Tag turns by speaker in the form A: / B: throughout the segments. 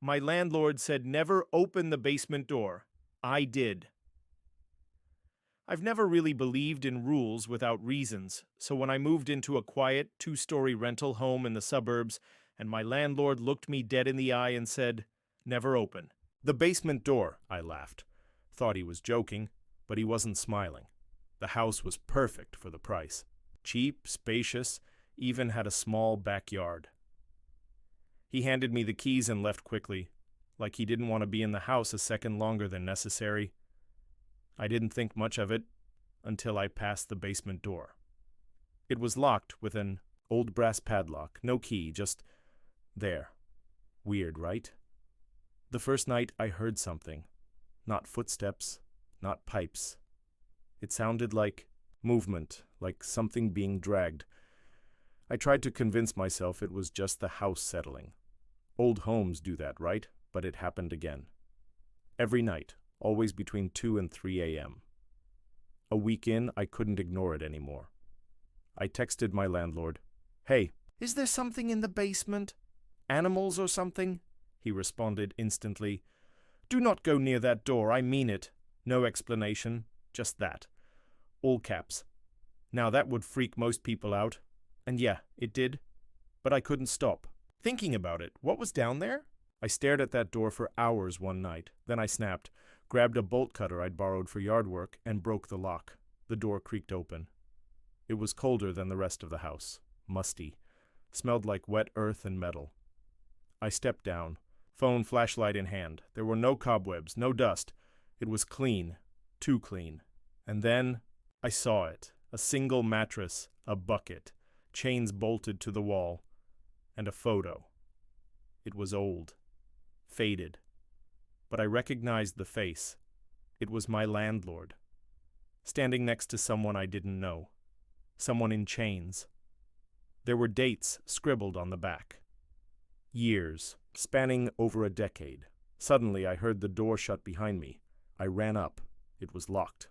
A: My landlord said never open the basement door. I did. I've never really believed in rules without reasons, so when I moved into a quiet, two-story rental home in the suburbs, and my landlord looked me dead in the eye and said, "Never open the basement door," I laughed. Thought he was joking, but he wasn't smiling. The house was perfect for the price. Cheap, spacious, even had a small backyard. He handed me the keys and left quickly, like he didn't want to be in the house a second longer than necessary. I didn't think much of it until I passed the basement door. It was locked with an old brass padlock, no key, just there. Weird, right? The first night I heard something. Not footsteps, not pipes. It sounded like movement, like something being dragged. I tried to convince myself it was just the house settling. Old homes do that, right? But it happened again. Every night, always between 2 and 3 a.m. A week in, I couldn't ignore it anymore. I texted my landlord, "Hey, is there something in the basement? Animals or something?" He responded instantly, "Do not go near that door, I mean it." No explanation, just that. All caps. Now that would freak most people out. And yeah, it did. But I couldn't stop. Thinking about it, what was down there? I stared at that door for hours one night. Then I snapped, grabbed a bolt cutter I'd borrowed for yard work, and broke the lock. The door creaked open. It was colder than the rest of the house. Musty. Smelled like wet earth and metal. I stepped down, phone flashlight in hand. There were no cobwebs, no dust. It was clean. Too clean. And then I saw it. A single mattress, a bucket, chains bolted to the wall, and a photo. It was old. Faded. But I recognized the face. It was my landlord. Standing next to someone I didn't know. Someone in chains. There were dates scribbled on the back. Years, spanning over a decade. Suddenly I heard the door shut behind me. I ran up. It was locked.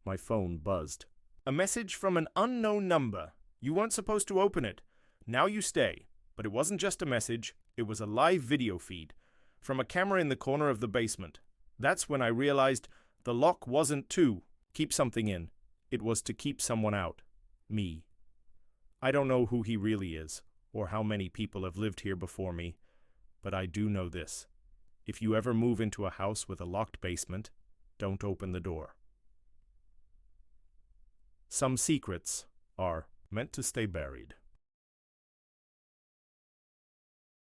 A: My phone buzzed. "A message from an unknown number. You weren't supposed to open it. Now you stay." But it wasn't just a message, it was a live video feed from a camera in the corner of the basement. That's when I realized the lock wasn't to keep something in. It was to keep someone out. Me. I don't know who he really is, or how many people have lived here before me, but I do know this. If you ever move into a house with a locked basement, don't open the door. Some secrets are meant to stay buried.